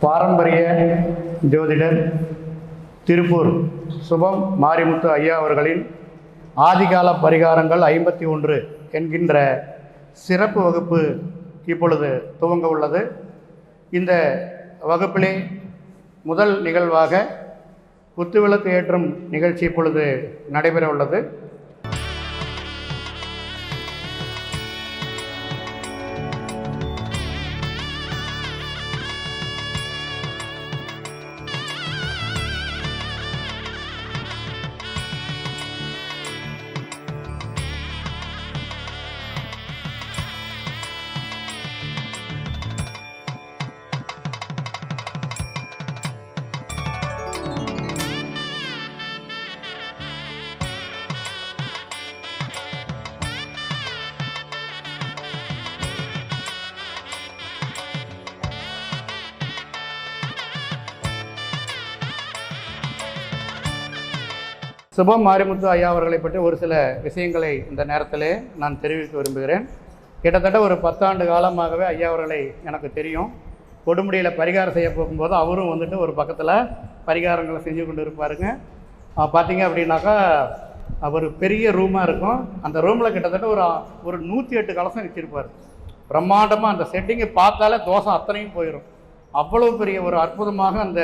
பாரம்பரிய ஜோதிடர் திருப்பூர் சுபம் மாரிமுத்து ஐயா அவர்களின் ஆதிகால பரிகாரங்கள் 51 என்கின்ற சிறப்பு வகுப்பு இப்பொழுது துவங்க உள்ளது. இந்த வகுப்பிலே முதல் நிகழ்வாக குத்துவிளக்கு ஏற்றும் நிகழ்ச்சி இப்பொழுது நடைபெற உள்ளது. சுபம் மாரிமுத்து ஐயா அவர்களை பற்றி ஒரு சில விஷயங்களை இந்த நேரத்திலே நான் தெரிவிக்க விரும்புகிறேன். கிட்டத்தட்ட ஒரு 10 ஆண்டு காலமாகவே ஐயா அவர்களை எனக்கு தெரியும். கொடுமுடியில் பரிகாரம் செய்ய போகும்போது அவரும் வந்துட்டு ஒரு பக்கத்தில் பரிகாரங்களை செஞ்சு கொண்டு இருப்பாருங்க. பார்த்தீங்க அப்படின்னாக்கா ஒரு பெரிய ரூமாக இருக்கும். அந்த ரூமில் கிட்டத்தட்ட ஒரு 108 கலசம் வச்சுருப்பார். பிரம்மாண்டமாக அந்த செட்டிங்கை பார்த்தாலே தோஷம் அத்தனையும் போயிடும். அவ்வளோ பெரிய ஒரு அற்புதமாக அந்த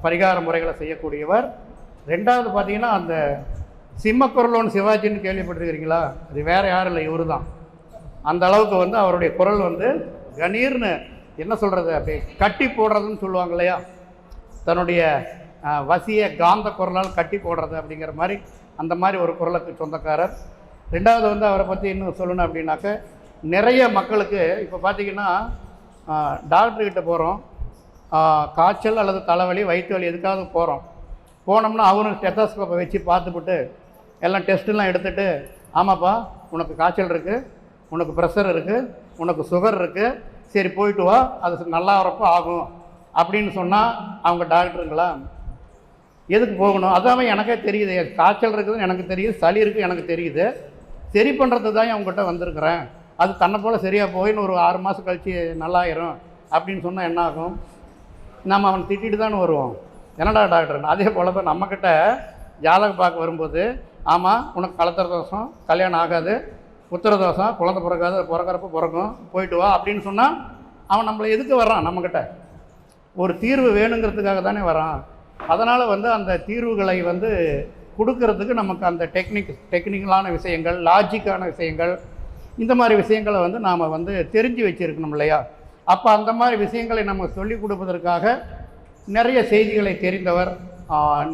பரிகார முறைகளை செய்யக்கூடியவர். ரெண்டாவது பார்த்தீங்கன்னா அந்த சிம்மக்குரலோன் சிவாஜின்னு கேள்விப்பட்டிருக்கிறீங்களா? அது வேறு யாரும் இல்லை, இவர் தான். அந்த அளவுக்கு வந்து அவருடைய குரல் வந்து கணீர்னு என்ன சொல்கிறது, அப்படியே கட்டி போடுறதுன்னு சொல்லுவாங்க இல்லையா, தன்னுடைய வசிய காந்த குரலால் கட்டி போடுறது அப்படிங்கிற மாதிரி அந்த மாதிரி ஒரு குரலுக்கு சொந்தக்காரர். ரெண்டாவது வந்து அவரை பற்றி இன்னும் சொல்லணும் அப்படின்னாக்க நிறைய மக்களுக்கு இப்போ பார்த்திங்கன்னா டாக்டர்கிட்ட போகிறோம், காய்ச்சல் அல்லது தலைவலி வயிற்று வலி எதுக்காவது போனோம்னா அவரும் ஸ்டெத்தோஸ்கோப்பை வச்சு பார்த்துப்புட்டு எல்லாம் டெஸ்ட்டெல்லாம் எடுத்துகிட்டு, ஆமாப்பா உனக்கு காய்ச்சல் இருக்குது, உனக்கு ப்ரெஷர் இருக்குது, உனக்கு சுகர் இருக்குது, சரி போயிட்டு வா, அது நல்லா வரப்போ ஆகும் அப்படின்னு சொன்னால் அவங்க டாக்டருங்களா? எதுக்கு போகணும்? அதான் எனக்கே தெரியுது, காய்ச்சல் இருக்குதுன்னு எனக்கு தெரியுது, சளி இருக்குது எனக்கு தெரியுது, சரி பண்ணுறது தான் அவங்ககிட்ட வந்திருக்கிறேன், அது தன்னை போல் சரியாக போயின்னு ஒரு 6 மாதம் கழித்து நல்லாயிரும் அப்படின்னு சொன்னால் என்ன ஆகும்? நம்ம அவனை திட்டிட்டு தானே வருவோம், என்னடா டாக்டர். அதே போல் தான் நம்மக்கிட்ட ஜாதகம் பார்க்க வரும்போது, ஆமாம் உனக்கு கலத்திர தோஷம், கல்யாணம் ஆகாது, உத்தர தோஷம், குழந்தை பிறக்காது, பிறக்கிறப்ப பிறக்கும், போயிட்டு வா அப்படின்னு சொன்னால் அவன் நம்மளை எதுக்கு வர்றான்? நம்மக்கிட்ட ஒரு தீர்வு வேணுங்கிறதுக்காக தானே வரான். அதனால் வந்து அந்த தீர்வுகளை வந்து கொடுக்கறதுக்கு நமக்கு அந்த டெக்னிக்கலான விஷயங்கள், லாஜிக்கான விஷயங்கள், இந்த மாதிரி விஷயங்களை வந்து நாம் வந்து தெரிஞ்சு வச்சுருக்கணும் இல்லையா? அப்போ அந்த மாதிரி விஷயங்களை நம்ம சொல்லிக் கொடுப்பதற்காக நிறைய செய்திகளை தெரிந்தவர்,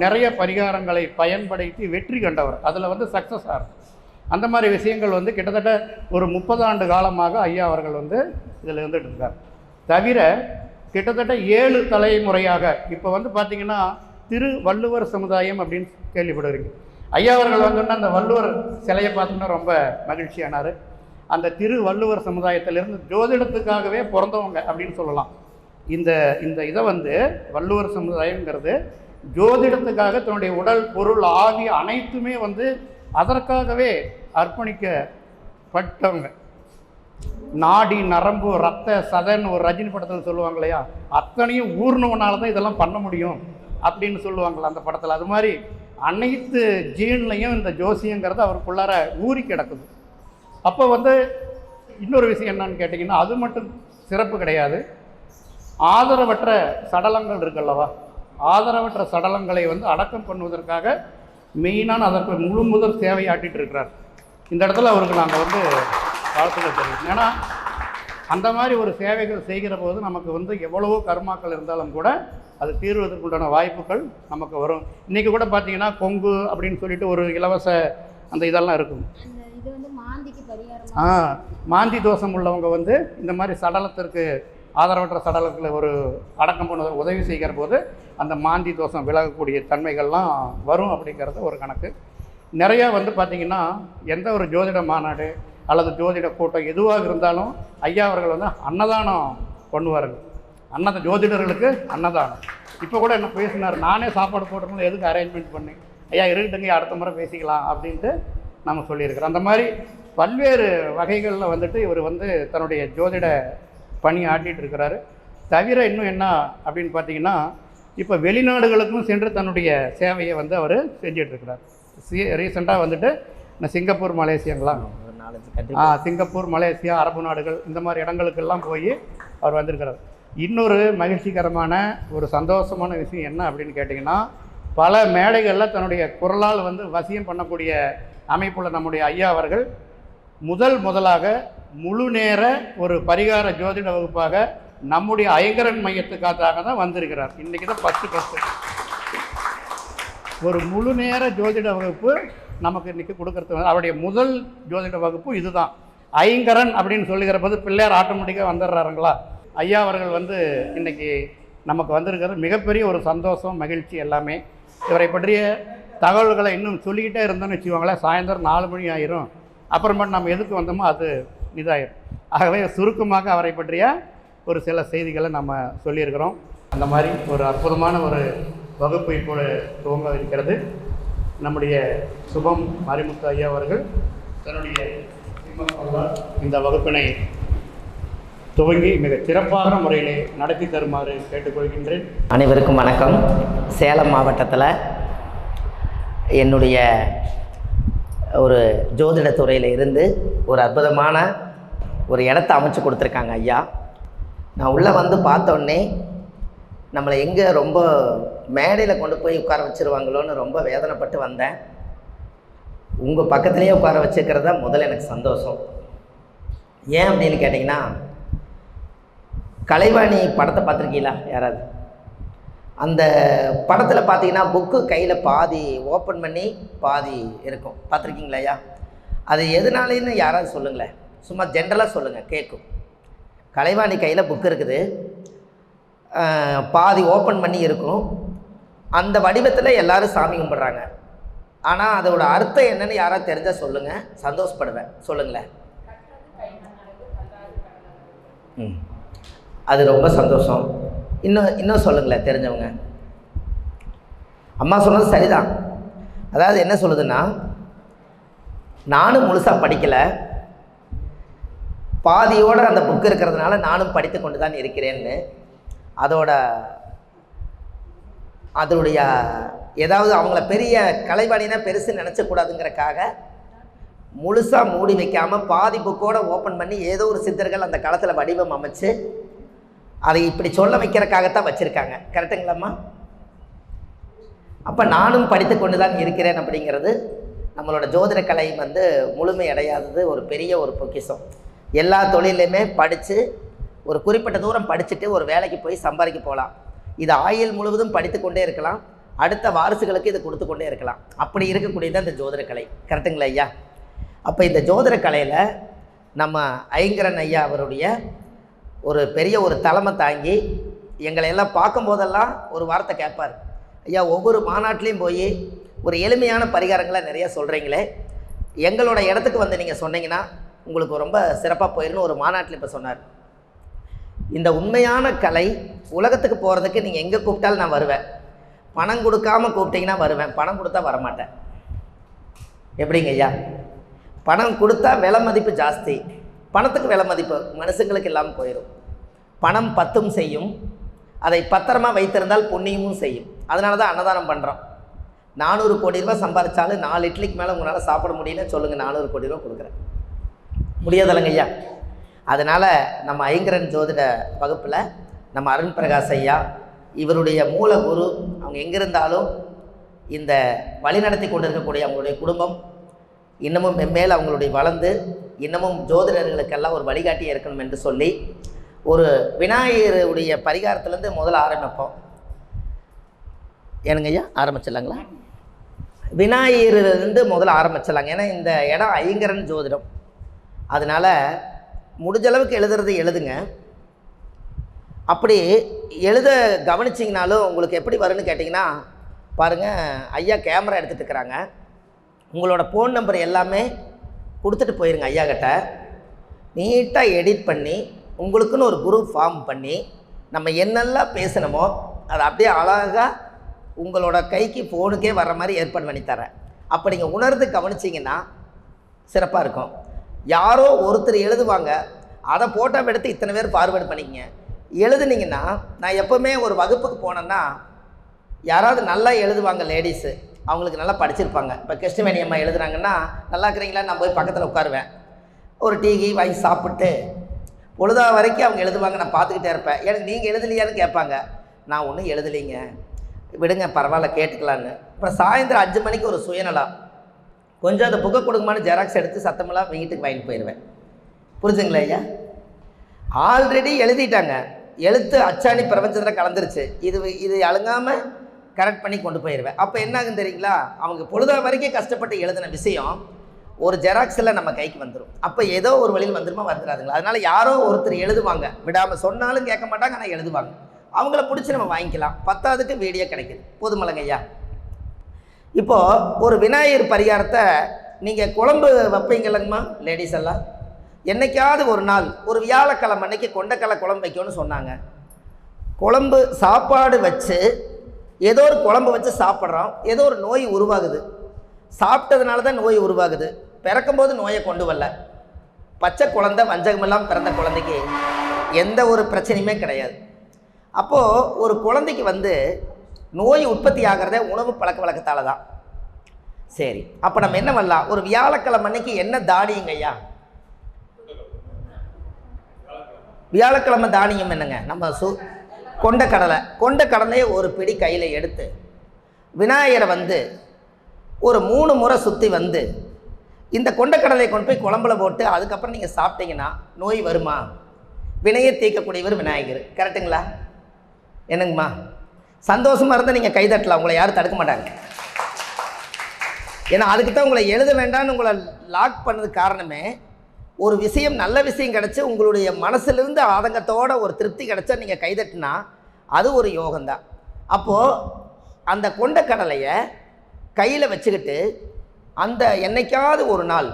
நிறைய பரிகாரங்களை பயன்படுத்தி வெற்றி கண்டவர், அதில் வந்து சக்ஸஸ் ஆகும். அந்த மாதிரி விஷயங்கள் வந்து கிட்டத்தட்ட ஒரு 30 ஆண்டு காலமாக ஐயா அவர்கள் வந்து இதில் இருந்துகிட்டு இருக்கார். தவிர கிட்டத்தட்ட 7 தலைமுறையாக இப்போ வந்து பார்த்திங்கன்னா திருவள்ளுவர் சமுதாயம் அப்படின்னு கேள்விப்படுறீங்க. ஐயா அவர்கள் வந்தோன்னா அந்த வள்ளுவர் சிலையை பார்த்தோன்னா ரொம்ப மகிழ்ச்சியானார். அந்த திருவள்ளுவர் சமுதாயத்திலிருந்து ஜோதிடத்துக்காகவே பிறந்தவங்க அப்படின்னு சொல்லலாம். இந்த இதை வந்து வள்ளுவர் சமுதாயங்கிறது ஜோதிடத்துக்காக தன்னுடைய உடல் பொருள் ஆவி அனைத்துமே வந்து அதற்காகவே அர்ப்பணிக்கப்பட்டவங்க. நாடி நரம்பு ரத்த சதன் ஒரு ரஜினி படத்தில் சொல்லுவாங்க இல்லையா, அத்தனையும் ஊர்னவனால தான் இதெல்லாம் பண்ண முடியும் அப்படின்னு சொல்லுவாங்களா அந்த படத்தில். அது மாதிரி அனைத்து ஜீன்லையும் இந்த ஜோசியங்கிறது அவருக்குள்ளார ஊறி கிடக்குது. அப்போ வந்து இன்னொரு விஷயம் என்னன்னு கேட்டிங்கன்னா, அது மட்டும் சிறப்பு கிடையாது. ஆதரவற்ற சடலங்கள் இருக்குல்லவா, ஆதரவற்ற சடலங்களை வந்து அடக்கம் பண்ணுவதற்காக மெயினான அதற்கு முழு முதல் சேவை ஆட்டிகிட்டு இருக்கிறார். இந்த இடத்துல அவருக்கு நாங்கள் வந்து வாழ்த்துக்கள் தெரியும். ஏன்னா அந்த மாதிரி ஒரு சேவைகள் செய்கிற போது நமக்கு வந்து எவ்வளவோ கர்மாக்கள் இருந்தாலும் கூட அது தீர்வதற்குண்டான வாய்ப்புகள் நமக்கு வரும். இன்றைக்கி கூட பார்த்தீங்கன்னா கொங்கு அப்படின்னு சொல்லிட்டு ஒரு இலவச அந்த இதெல்லாம் இருக்கும். மாந்தி தோஷம் உள்ளவங்க வந்து இந்த மாதிரி சடலத்திற்கு ஆதரவற்ற சடலங்களை ஒரு அடக்கம் பண்ணுவதற்கு உதவி செய்கிற போது அந்த மாந்தி தோஷம் விலகக்கூடிய தன்மைகள்லாம் வரும் அப்படிங்கிறது ஒரு கணக்கு. நிறையா வந்து பார்த்திங்கன்னா எந்த ஒரு ஜோதிட மாநாடு அல்லது ஜோதிட கூட்டம் எதுவாக இருந்தாலும் ஐயா அவர்கள் வந்து அன்னதானம் பண்ணுவார்கள். ஜோதிடர்களுக்கு அன்னதானம். இப்போ கூட என்ன பேசினார், நானே சாப்பாடு போட்டுருந்தோம், எதுக்கு அரேஞ்ச்மெண்ட் பண்ணி, ஐயா இருக்கட்டுங்க அடுத்த முறை பேசிக்கலாம் அப்படின்ட்டு நம்ம சொல்லியிருக்கிறோம். அந்த மாதிரி பல்வேறு வகைகளில் வந்துட்டு இவர் வந்து தன்னுடைய ஜோதிட பணி ஆட்டிகிட்டு இருக்கிறாரு. தவிர இன்னும் என்ன அப்படின்னு பார்த்தீங்கன்னா, இப்போ வெளிநாடுகளுக்கும் சென்று தன்னுடைய சேவையை வந்து அவர் செஞ்சிட்ருக்கிறார். ரீசெண்டாக வந்துட்டு இந்த சிங்கப்பூர், மலேசியாங்களா, சிங்கப்பூர், மலேசியா, அரபு நாடுகள் இந்த மாதிரி இடங்களுக்கெல்லாம் போய் அவர் வந்திருக்கிறார். இன்னொரு மகிழ்ச்சிகரமான ஒரு சந்தோஷமான விஷயம் என்ன அப்படின்னு கேட்டிங்கன்னா, பல மேடைகளில் தன்னுடைய குரலால் வந்து வசியம் பண்ணக்கூடிய அமைப்புள்ள நம்முடைய ஐயா அவர்கள் முதலாக முழு நேர ஒரு பரிகார ஜோதிட வகுப்பாக நம்முடைய ஐங்கரன் மையத்துக்காக தான் வந்திருக்கிறார். இன்றைக்கி தான் ஃபஸ்ட்டு ஒரு முழு நேர ஜோதிட வகுப்பு நமக்கு இன்றைக்கி கொடுக்கறது. அவருடைய முதல் ஜோதிட வகுப்பு இதுதான். ஐங்கரன் அப்படின்னு சொல்லுகிற போது பிள்ளையார் ஆட்டோமேட்டிக்காக வந்துடுறாருங்களா. ஐயா அவர்கள் வந்து இன்றைக்கி நமக்கு வந்திருக்கிறது மிகப்பெரிய ஒரு சந்தோஷம், மகிழ்ச்சி எல்லாமே. இவரை பற்றிய தகவல்களை இன்னும் சொல்லிக்கிட்டே இருந்தோம்னு வச்சுக்கோங்களேன், சாயந்தரம் 4 மணி ஆயிரும். அப்புறமேட்டு நம்ம எதுக்கு வந்தோமோ அது இதாயிரும். ஆகவே சுருக்கமாக அவரை பற்றிய ஒரு சில செய்திகளை நம்ம சொல்லியிருக்கிறோம். அந்த மாதிரி ஒரு அற்புதமான ஒரு வகுப்பு இப்போது துவங்க இருக்கிறது. நம்முடைய சுபம் மாரிமுத்து ஐயா அவர்கள் தன்னுடைய இந்த வகுப்பினை துவங்கி மிக சிறப்பான முறையிலே நடத்தி தருமாறு கேட்டுக்கொள்கின்றேன். அனைவருக்கும் வணக்கம். சேலம் மாவட்டத்தில் என்னுடைய ஒரு ஜோதிட துறையில் இருந்து ஒரு அற்புதமான ஒரு இடத்த அமைச்சு கொடுத்துருக்காங்க ஐயா. நான் உள்ளே வந்து பார்த்தோன்னே நம்மளை எங்கே ரொம்ப மேடையில் கொண்டு போய் உட்கார வச்சுருவாங்களோன்னு ரொம்ப வேதனைப்பட்டு வந்தேன். உங்கள் பக்கத்துலேயே உட்கார வச்சுக்கிறது தான் முதல்ல எனக்கு சந்தோஷம். ஏன் அப்படின்னு கேட்டிங்கன்னா, கலைவாணி படத்தை பார்த்துருக்கீங்களா யாராவது? அந்த படத்தில் பார்த்தீங்கன்னா புக்கு கையில் பாதி ஓப்பன் பண்ணி பாதி இருக்கும், பார்த்துருக்கீங்களா ஐயா? அது எதனாலேன்னு யாராவது சொல்லுங்களேன், சும்மா ஜென்ரலாக சொல்லுங்கள், கேட்கும். கலைவாணி கையில் புக்கு இருக்குது, பாதி ஓப்பன் பண்ணி இருக்கும். அந்த வடிவத்தில் எல்லோரும் சாமி கும்பிட்றாங்க. ஆனால் அதோட அர்த்தம் என்னன்னு யாராவது தெரிஞ்சால் சொல்லுங்கள், சந்தோஷப்படுவேன். சொல்லுங்களேன். அது ரொம்ப சந்தோஷம். இன்னும் சொல்லுங்களேன் தெரிஞ்சவங்க. அம்மா சொன்னது சரிதான். அதாவது என்ன சொல்லுதுன்னா, நானும் முழுசாக படிக்கலை, பாதியோடு அந்த புக்கு இருக்கிறதுனால நானும் படித்து கொண்டு தான் இருக்கிறேன்னு அதோடைய ஏதாவது அவங்கள பெரிய கலைவாணினா பெருசு நினச்சக்கூடாதுங்கிறக்காக முழுசாக மூடி வைக்காமல் பாதி புக்கோடு ஓப்பன் பண்ணி ஏதோ ஒரு சித்தர்கள் அந்த காலத்தில் வடிவம் அமைச்சு அதை இப்படி சொல்ல வைக்கிறக்காகத்தான் வச்சுருக்காங்க. கரெக்டுங்களாம்மா? அப்போ நானும் படித்து கொண்டு தான் இருக்கிறேன் அப்படிங்கிறது நம்மளோட ஜோதிட கலை வந்து முழுமை அடையாதது ஒரு பெரிய ஒரு பொக்கிஷம். எல்லா தொழிலையுமே படித்து ஒரு குறிப்பிட்ட தூரம் படிச்சுட்டு ஒரு வேலைக்கு போய் சம்பாதிக்க போகலாம். இது ஆயுள் முழுவதும் படித்து கொண்டே இருக்கலாம், அடுத்த வாரிசுகளுக்கு இதை கொடுத்து கொண்டே இருக்கலாம். அப்படி இருக்கக்கூடியது இந்த ஜோதிட கலை. கரெக்டுங்களா ஐயா? அப்போ இந்த ஜோதிட கலையில் நம்ம ஐங்கரன் ஐயா அவருடைய ஒரு பெரிய ஒரு தலைமை தாங்கி எங்களை எல்லாம் பார்க்கும்போதெல்லாம் ஒரு வார்த்தை கேட்பார். ஐயா, ஒவ்வொரு மாநாட்டிலையும் போய் ஒரு எளிமையான பரிகாரங்களை நிறையா சொல்கிறீங்களே, எங்களோட இடத்துக்கு வந்து நீங்கள் சொன்னீங்கன்னா உங்களுக்கு ரொம்ப சிறப்பாக போயிடுன்னு ஒரு மாநாட்டில் இப்போ சொன்னார். இந்த உண்மையான கலை உலகத்துக்கு போகிறதுக்கு நீங்கள் எங்கே கூப்பிட்டாலும் நான் வருவேன். பணம் கொடுக்காமல் கூப்பிட்டிங்கன்னா வருவேன், பணம் கொடுத்தா வரமாட்டேன். எப்படிங்க ஐயா? பணம் கொடுத்தா விலை மதிப்பு ஜாஸ்தி, பணத்துக்கு விலை மதிப்பு மனுஷங்களுக்கு இல்லாமல் போயிடும். பணம் பத்தும் செய்யும், அதை பத்திரமா வைத்திருந்தால் புண்ணியமும் செய்யும். அதனால தான் அன்னதானம் பண்ணுறோம். 400 கோடி ரூபா சம்பாதிச்சாலும் 4 இட்லிக்கு மேலே உங்களால் சாப்பிட முடியும்னு சொல்லுங்கள், 400 கோடி ரூபா கொடுக்குறேன். முடியாதல்லங்க ஐயா? அதனால் நம்ம ஐங்கரன் ஜோதிட வகுப்பில் நம்ம அருண் பிரகாஷ் ஐயா, இவருடைய மூல குரு, அவங்க எங்கிருந்தாலும் இந்த வழிநடத்தி கொண்டு இருக்கக்கூடிய அவங்களுடைய குடும்பம் இன்னமும் மென்மேல் அவங்களுடைய வளர்ந்து இன்னமும் ஜோதிடர்களுக்கெல்லாம் ஒரு வழிகாட்டியாக இருக்கணும் என்று சொல்லி ஒரு விநாயகருடைய பரிகாரத்துலேருந்து முதல்ல ஆரம்பிப்போம். ஏனுங்க ஐயா? ஆரம்பிச்சிடலாங்களா? விநாயகர்லேருந்து முதல்ல ஆரம்பிச்சிடலாங்க. ஏன்னா இந்த இடம் ஐங்கரன் ஜோதிடம், அதனால் முடிஞ்ச அளவுக்கு எழுதுறது எழுதுங்க. அப்படி எழுத கவனிச்சிங்கனாலும் உங்களுக்கு எப்படி வரும்னு கேட்டிங்கன்னா, பாருங்கள், ஐயா கேமரா எடுத்துகிட்டு இருக்கிறாங்க. உங்களோட ஃபோன் நம்பர் எல்லாமே கொடுத்துட்டு போயிருங்க ஐயா கிட்ட. நீட்டாக எடிட் பண்ணி உங்களுக்குன்னு ஒரு குரூப் ஃபார்ம் பண்ணி நம்ம என்னெல்லாம் பேசணுமோ அதை அப்படியே அழகாக உங்களோட கைக்கு ஃபோனுக்கே வர்ற மாதிரி ஏற்பாடு பண்ணித்தரேன். அப்போ நீங்கள் உணர்ந்து கவனிச்சிங்கன்னா சிறப்பாக இருக்கும். யாரோ ஒருத்தர் எழுதுவாங்க, அதை ஃபோட்டோ எடுத்து இத்தனை பேர் ஃபார்வேர்டு பண்ணிக்கங்க. எழுதுனீங்கன்னா, நான் எப்போவுமே ஒரு வகுப்புக்கு போனேன்னா யாராவது நல்லா எழுதுவாங்க லேடிஸு, அவங்களுக்கு நல்லா படிச்சிருப்பாங்க. இப்போ கிருஷ்ணவேணி அம்மா எழுதுறாங்கன்னா, நல்லா இருக்கிறீங்களா, நான் போய் பக்கத்தில் உட்காருவேன். ஒரு டீ வாங்கி சாப்பிட்டு பொழுதா வரைக்கும் அவங்க எழுதுவாங்க, நான் பார்த்துக்கிட்டே இருப்பேன். எனக்கு நீங்கள் எழுதலையான்னு கேட்பாங்க. நான் ஒன்றும் எழுதலைங்க, விடுங்க பரவாயில்ல கேட்டுக்கலான்னு. அப்புறம் சாயந்தரம் 5 மணிக்கு ஒரு சுயநலம், கொஞ்சம் அந்த புக்கை கொடுக்குமான்னு ஜெராக்ஸ் எடுத்து சத்தமெல்லாம் வீட்டுக்கு வாங்கிட்டு போயிடுவேன். புரிஞ்சுங்களா ஐயா? ஆல்ரெடி எழுதிட்டாங்க, எழுத்து அச்சாணி பிரபஞ்சத்தில் கலந்துருச்சு. இது அழுங்காமல் கரெக்ட் பண்ணி கொண்டு போயிடுவேன். அப்போ என்ன ஆகுன்னு தெரியுங்களா, அவங்க பொழுதா வரைக்கும் கஷ்டப்பட்டு எழுதின விஷயம் ஒரு ஜெராக்ஸில் நம்ம கைக்கு வந்துடும். அப்போ ஏதோ ஒரு வழியில் வந்துருமா வந்துடாதுங்களா? அதனால் யாரோ ஒருத்தர் எழுதுவாங்க, விடாமல் சொன்னாலும் கேட்க மாட்டாங்க, ஆனால் எழுதுவாங்க. அவங்கள பிடிச்சி நம்ம வாங்கிக்கலாம். 10ஆவதுக்கு வீடியோ கிடைக்குது. போதுமல்லங்க ஐயா? இப்போது ஒரு விநாயகர் பரிகாரத்தை நீங்கள் குழம்பு வைப்பீங்களங்கம்மா லேடிஸ் எல்லாம். என்றைக்காவது ஒரு நாள் ஒரு வியாழக்கிழமை அன்னைக்கு கொண்டைக்கடலை குழம்பு வைக்கணும்னு சொன்னாங்க. குழம்பு சாப்பாடு வச்சு ஏதோ ஒரு குழம்பு வச்சு சாப்பிட்றோம், ஏதோ ஒரு நோய் உருவாகுது. சாப்பிட்டதுனால தான் நோய் உருவாகுது. பிறக்கும்போது நோயை கொண்டு வரல. பச்சை குழந்தை வஞ்சகமெல்லாம் பிறந்த குழந்தைக்கு எந்த ஒரு பிரச்சனையுமே கிடையாது. அப்போது ஒரு குழந்தைக்கு நோய் உற்பத்தி ஆகிறதே உணவு பழக்க வழக்கத்தால் தான். சரி, அப்போ நம்ம என்ன பண்ணலாம்? ஒரு வியாழக்கிழமை அன்னைக்கு என்ன தானியங்க ஐயா? வியாழக்கிழமை தானியம் என்னங்க? நம்ம கொண்டைக்கடலையை ஒரு பிடி கையில் எடுத்து விநாயகரை ஒரு 3 முறை சுற்றி இந்த கொண்டைக்கடலையை கொண்டு போய் குழம்புல போட்டு அதுக்கப்புறம் நீங்கள் சாப்பிட்டீங்கன்னா நோய் வருமா? வினையை தீர்க்கக்கூடியவர் விநாயகர். கரெக்டுங்களா? என்னங்கம்மா? சந்தோஷமாக இருந்தால் நீங்கள் கைதட்டலாம், உங்களை யாரும் தடுக்க மாட்டாங்க. ஏன்னா அதுக்கு தான் உங்களை எழுத வேண்டாம்னு உங்களை லாக் பண்ணதுக்கு காரணமே, ஒரு விஷயம் நல்ல விஷயம் கிடச்சி உங்களுடைய மனசிலிருந்து ஆதங்கத்தோட ஒரு திருப்தி கிடச்சா நீங்கள் கைதட்டினா அது ஒரு யோகம்தான். அப்போது அந்த கொண்டைக்கடலையை கையில் வச்சுக்கிட்டு அந்த என்னைக்காவது ஒரு நாள்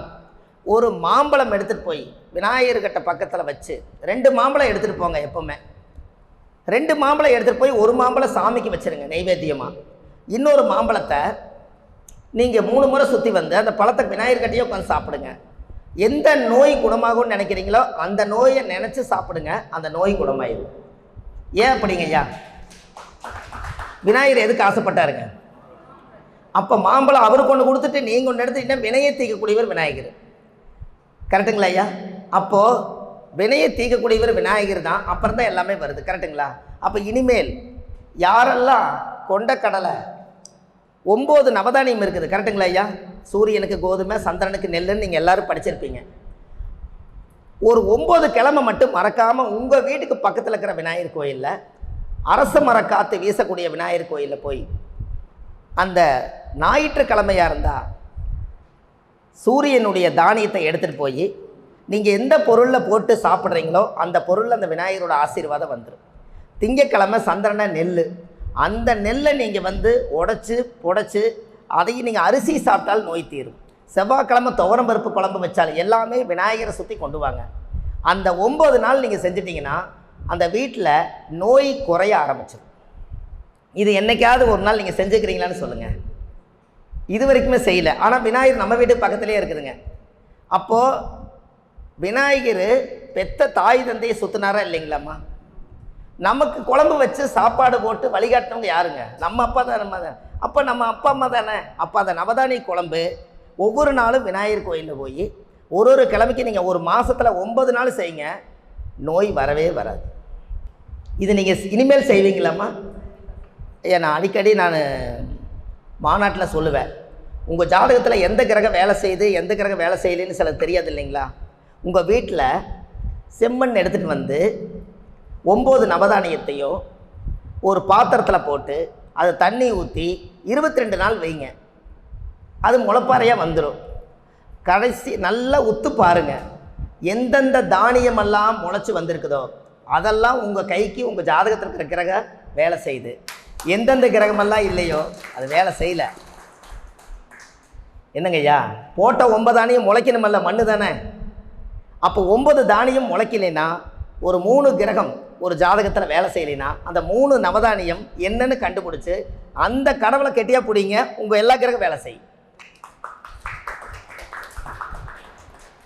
ஒரு மாம்பழம் எடுத்துகிட்டு போய் விநாயகர்கிட்ட பக்கத்தில் வச்சு 2 மாம்பழம் எடுத்துகிட்டு போங்க. எப்போவுமே 2 மாம்பழம் எடுத்துகிட்டு போய் ஒரு மாம்பழம் சாமிக்கு வச்சுருங்க நைவேத்தியமாக. இன்னொரு மாம்பழத்தை நீங்கள் 3 முறை சுற்றி அந்த பழத்தை விநாயகர்கிட்டையே உட்காந்து சாப்பிடுங்க. எந்த நோய் குணமாகும்னு நினைக்கிறீங்களோ அந்த நோயை நினச்சி சாப்பிடுங்க, அந்த நோய் குணமாயிடும். ஏன் அப்படிங்க ஐயா? விநாயகர் எதுக்கு ஆசைப்பட்டாருங்க? அப்போ மாம்பழம் அவர் கொண்டு கொடுத்துட்டு நீங்கள் கொண்டு எடுத்துக்கிட்டா வினையை தீர்க்கக்கூடியவர் விநாயகர். கரெக்டுங்களா ஐயா? அப்போது வினையை தீர்க்கக்கூடியவர் விநாயகர் தான். அப்புறம் தான் எல்லாமே வருது. கரெக்டுங்களா? அப்போ இனிமேல் யாரெல்லாம் கொண்டைக்கடலை 9 நவதானியம் இருக்குது. கரெக்டுங்களா ஐயா? சூரியனுக்கு கோதுமை, சந்திரனுக்கு நெல்லுன்னு நீங்கள் எல்லோரும் படிச்சிருப்பீங்க. ஒரு 9 கிழமை மட்டும் மறக்காமல் உங்கள் வீட்டுக்கு பக்கத்தில் இருக்கிற விநாயகர் கோயிலில் அரச மரக்காற்று வீசக்கூடிய விநாயகர் கோயிலில் போய் அந்த ஞாயிற்றுக்கிழமையாக இருந்தால் சூரியனுடைய தானியத்தை எடுத்துகிட்டு போய் நீங்கள் எந்த பொருளில் போட்டு சாப்பிட்றீங்களோ அந்த பொருளில் அந்த விநாயகரோட ஆசீர்வாதம் வந்துடும். திங்கக்கிழமை சந்திரனை நெல், அந்த நெல்லை நீங்கள் உடைச்சி புடைச்சி அதையும் நீங்கள் அரிசி சாப்பிட்டால் நோய் தீரும். செவ்வாய்க்கிழமை துவரம் பருப்பு குழம்பு வச்சால் எல்லாமே விநாயகரை சுற்றி கொண்டு வாங்க. அந்த 9 நாள் நீங்கள் செஞ்சிட்டிங்கன்னா அந்த வீட்டில் நோய் குறைய ஆரம்பிச்சிடும். இது என்றைக்காவது ஒரு நாள் நீங்கள் செஞ்சுக்கிறீங்களான்னு சொல்லுங்கள். இது வரைக்குமே செய்யலை, ஆனால் விநாயகர் நம்ம வீட்டு பக்கத்துலேயே இருக்குதுங்க. அப்போது விநாயகர் பெத்த தாய் தந்தையை சுற்றினாரா இல்லைங்களாம்மா? நமக்கு குழம்பு வச்சு சாப்பாடு போட்டு வழிகாட்டினவங்க யாருங்க? நம்ம அப்பா தான். அப்போ நம்ம அப்பா அம்மா தானே. அப்போ அந்த நவதானிய குழம்பு ஒவ்வொரு நாளும் விநாயகர் கோயிலில் போய் ஒரு கிழமைக்கு நீங்கள் ஒரு மாதத்தில் 9 நாள் செய்யுங்க, நோய் வரவே வராது. இது நீங்கள் இனிமேல் செய்வீங்களாம்மா? ஏன் நான் அடிக்கடி மாநாட்டில் சொல்லுவேன், உங்கள் ஜாதகத்தில் எந்த கிரகம் வேலை செய்யுது எந்த கிரகம் வேலை செய்யலைன்னு சிலது தெரியாது இல்லைங்களா? உங்கள் வீட்டில் செம்மண் எடுத்துகிட்டு 9 நவதானியத்தையும் ஒரு பாத்திரத்தில் போட்டு அதை தண்ணி ஊற்றி 22 நாள் வைங்க. அது முளைப்பாறையாக வந்துடும். கடைசி நல்லா உத்து பாருங்கள், எந்தெந்த தானியமெல்லாம் முளைச்சி வந்திருக்குதோ அதெல்லாம் உங்கள் கைக்கு உங்கள் ஜாதகத்தில் இருக்கிற கிரகம் வேலை செய்யுது. எந்தெந்த கிரகமெல்லாம் இல்லையோ அது வேலை செய்யலை. என்னங்க ஐயா? போட்ட 9 தானியம் முளைக்கணுமல்ல, மண்ணு தானே. அப்போ 9 தானியம் முளைக்கலைன்னா ஒரு 3 கிரகம் ஒரு ஜாதகத்தில் வேலை செய்யலைன்னா அந்த 3 நவதானியம் என்னன்னு கண்டுபிடிச்சி அந்த கடவுளை கெட்டியாக பிடிங்க, உங்கள் எல்லா கிரகம் வேலை செய்யும்.